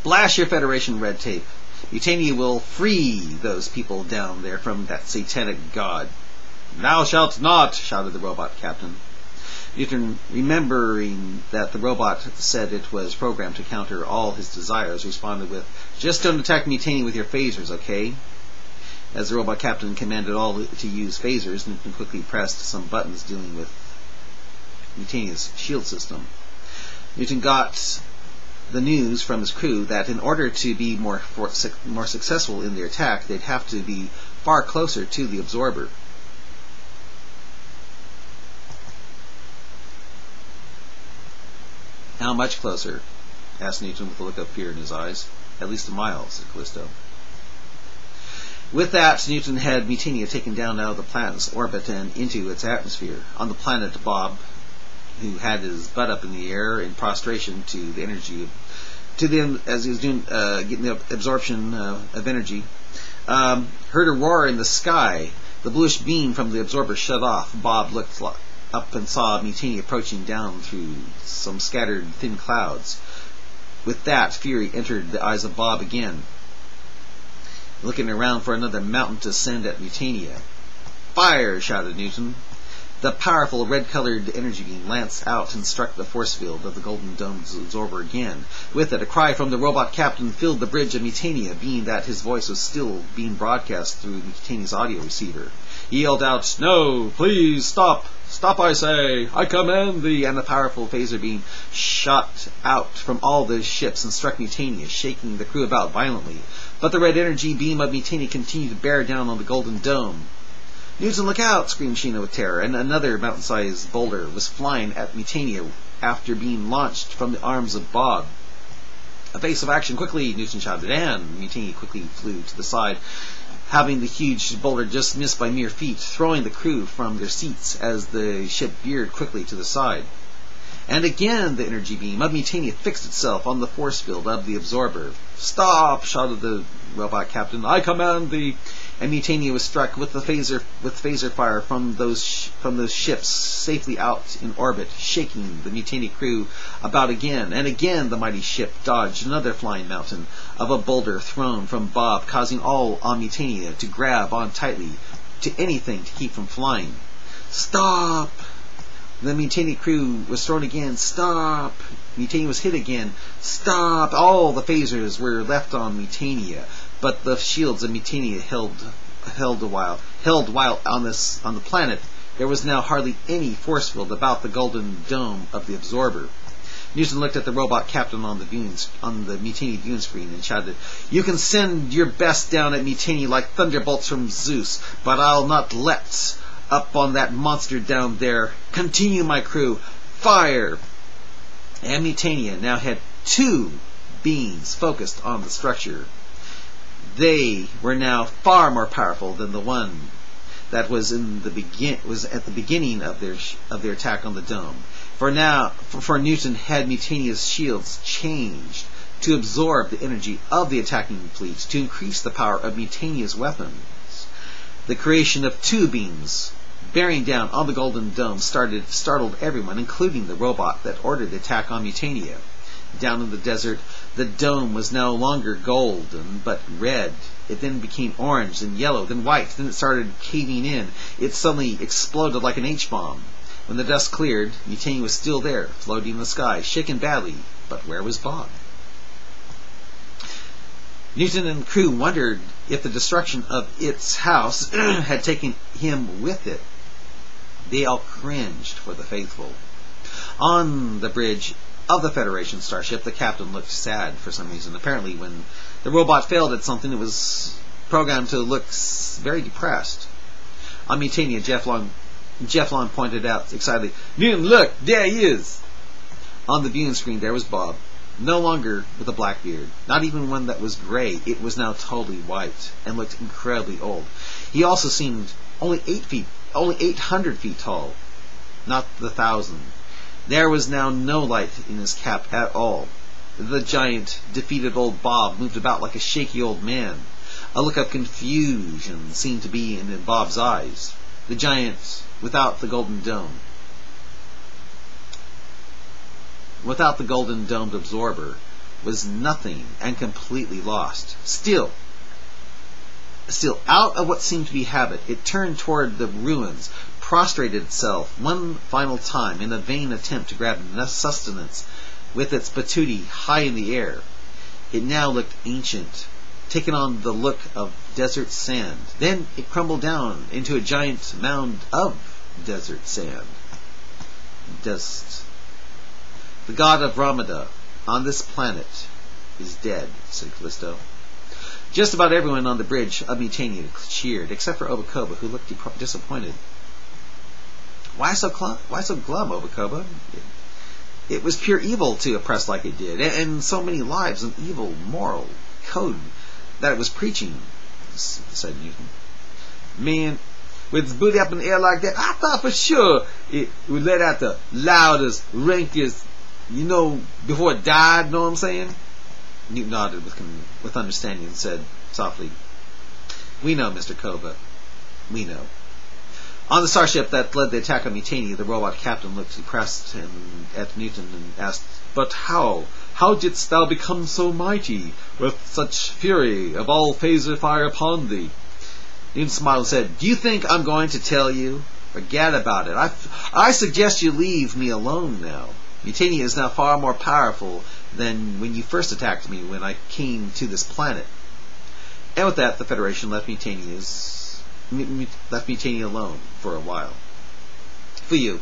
Blast your Federation red tape. Mutania will free those people down there from that satanic god. Thou shalt not, shouted the robot captain. Newton, remembering that the robot said it was programmed to counter all his desires, responded with, "Just don't attack Mutania with your phasers, okay?" As the robot captain commanded all to use phasers, Newton quickly pressed some buttons dealing with Mutania's shield system. Newton got the news from his crew that in order to be more successful in their attack, they'd have to be far closer to the absorber. "How much closer?" asked Newton with a look of fear in his eyes. "At least a mile," said Callisto. With that, Newton had Mutania taken down out of the planet's orbit and into its atmosphere. On the planet, Bob, who had his butt up in the air in prostration to the energy, as he was doing getting the absorption of energy, heard a roar in the sky. The bluish beam from the absorber shut off. Bob looked up and saw Mutania approaching down through some scattered thin clouds. With that, fury entered the eyes of Bob again, looking around for another mountain to send at Mutania. "Fire!" shouted Newton. The powerful red-colored energy beam lanced out and struck the force field of the Golden Dome's absorber again. With it, a cry from the robot captain filled the bridge of Mutania, being that his voice was still being broadcast through Mutania's audio receiver. He yelled out, "No, please, stop! Stop, I say! I command thee!" And a powerful phaser beam shot out from all the ships and struck Mutania, shaking the crew about violently. But the red energy beam of Mutania continued to bear down on the Golden Dome. "Newton, look out!" screamed Sheena with terror, and another mountain-sized boulder was flying at Mutania after being launched from the arms of Bob. "A base of action, quickly!" Newton shouted, and Mutania quickly flew to the side, having the huge boulder just missed by mere feet, throwing the crew from their seats as the ship veered quickly to the side. And again the energy beam of Mutania fixed itself on the force field of the absorber. "Stop!" shouted the robot captain. "I command thee!" And Mutania was struck with phaser fire from those ships safely out in orbit, shaking the Mutania crew about again. And again the mighty ship dodged another flying mountain of a boulder thrown from Bob, causing all on Mutania to grab on tightly to anything to keep from flying. "Stop!" The Mutania crew was thrown again. "Stop!" Mutania was hit again. "Stop!" All the phasers were left on Mutania, but the shields of Mutania held while on the planet there was now hardly any force field about the Golden Dome of the absorber. Newton looked at the robot captain on the Mutania viewing screen and shouted, "You can send your best down at Mutania like thunderbolts from Zeus, but I'll not let up on that monster down there. Continue, my crew. Fire!" And Mutania now had two beams focused on the structure. They were now far more powerful than the one that was at the beginning of their attack on the dome. For Newton had Mutania's shields changed to absorb the energy of the attacking fleet to increase the power of Mutania's weapons. The creation of two beams bearing down on the Golden Dome startled everyone, including the robot that ordered the attack on Mutania. Down in the desert, the dome was no longer golden, but red. It then became orange, then yellow, then white. Then it started caving in. It suddenly exploded like an H-bomb. When the dust cleared, Mutania was still there, floating in the sky, shaken badly. But where was Bob? Newton and crew wondered if the destruction of its house had taken him with it. They all cringed for the faithful. On the bridge of the Federation starship, the captain looked sad for some reason. Apparently, when the robot failed at something, it was programmed to look very depressed. On Mutania, Jeff Long pointed out excitedly, "Newton, look, there he is!" On the viewing screen, there was Bob, no longer with a black beard, not even one that was gray. It was now totally white and looked incredibly old. He also seemed only 800 feet tall, not the 1,000. There was now no light in his cap at all. The giant, defeated old Bob moved about like a shaky old man. A look of confusion seemed to be in Bob's eyes. The giant without the golden dome. Without the golden domed absorber was nothing and completely lost. Still, out of what seemed to be habit, it turned toward the ruins, prostrated itself one final time in a vain attempt to grab sustenance with its patootie high in the air. It now looked ancient, taken on the look of desert sand. Then it crumbled down into a giant mound of desert sand. Dust. The god of Ramada on this planet is dead, said Callisto. Just about everyone on the bridge of Mutania cheered, except for Obakoba, who looked disappointed. Why so glum, Obakoba? It was pure evil to oppress like it did, and so many lives an evil moral code that it was preaching, said Newton. Man, with its booty up in the air like that, I thought for sure it would let out the loudest, rankest, before it died, know what I'm saying? Newton nodded with understanding and said softly, "We know, Mr. Koba. We know." On the starship that led the attack on Mutania, the robot captain looked depressed at Newton and asked, "But how? How didst thou become so mighty, with such fury of all phaser fire upon thee?" Newton smiled and said, "Do you think I'm going to tell you? Forget about it. I suggest you leave me alone now. Mutania is now far more powerful than when you first attacked me when I came to this planet." And with that, the Federation left Mutania alone for a while. Fuyu.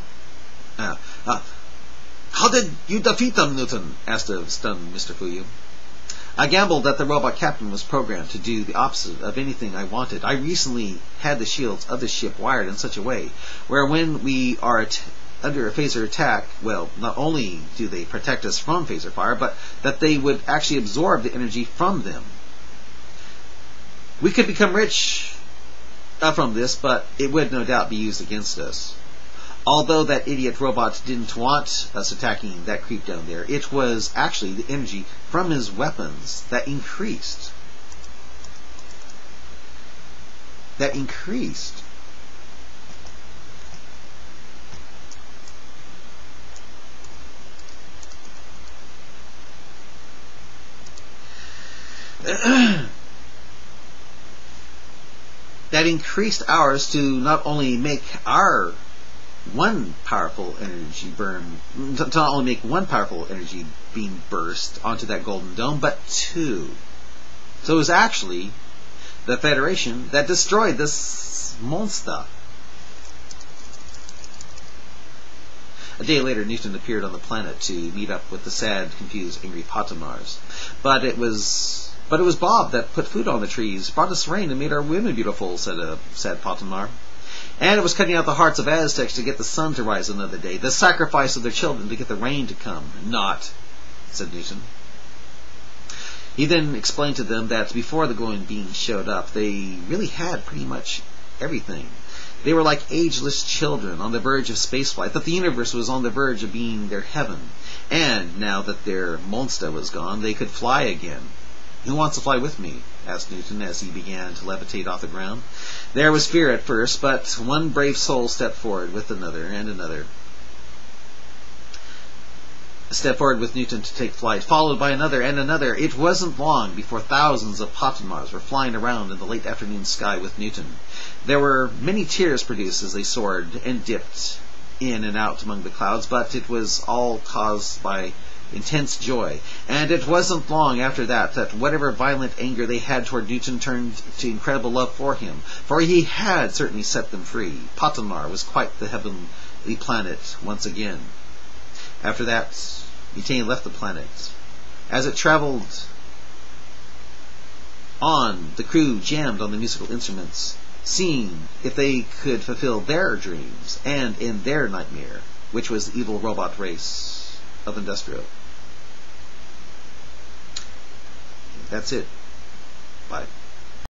How did you defeat them, Newton? Asked a stunned Mr. Fuyu. I gambled that the robot captain was programmed to do the opposite of anything I wanted. I recently had the shields of the ship wired in such a way where when we are under a phaser attack, well, not only do they protect us from phaser fire, but that they would actually absorb the energy from them. We could become rich from this, but it would no doubt be used against us. Although that idiot robot didn't want us attacking that creep down there, it was actually the energy from his weapons that increased. That increased ours to not only make our one powerful energy beam burst onto that golden dome, but two. So it was actually the Federation that destroyed this monster. A day later, Newton appeared on the planet to meet up with the sad, confused, angry Patamars. But it was Bob that put food on the trees, brought us rain, and made our women beautiful, said a sad Patamar. And it was cutting out the hearts of Aztecs to get the sun to rise another day, the sacrifice of their children to get the rain to come. Not, said Newton. He then explained to them that before the glowing beings showed up, they really had pretty much everything. They were like ageless children on the verge of spaceflight, that the universe was on the verge of being their heaven. And now that their monster was gone, they could fly again. "Who wants to fly with me?" asked Newton as he began to levitate off the ground. There was fear at first, but one brave soul stepped forward with another and another. Stepped forward with Newton to take flight, followed by another and another. It wasn't long before thousands of Patamars were flying around in the late afternoon sky with Newton. There were many tears produced as they soared and dipped in and out among the clouds, but it was all caused by intense joy, and it wasn't long after that whatever violent anger they had toward Newton turned to incredible love for him, for he had certainly set them free. Patamar was quite the heavenly planet once again. After that, Mutania left the planet. As it traveled on, the crew jammed on the musical instruments, seeing if they could fulfill their dreams and end their nightmare, which was the evil robot race of Industrio. That's it. Bye.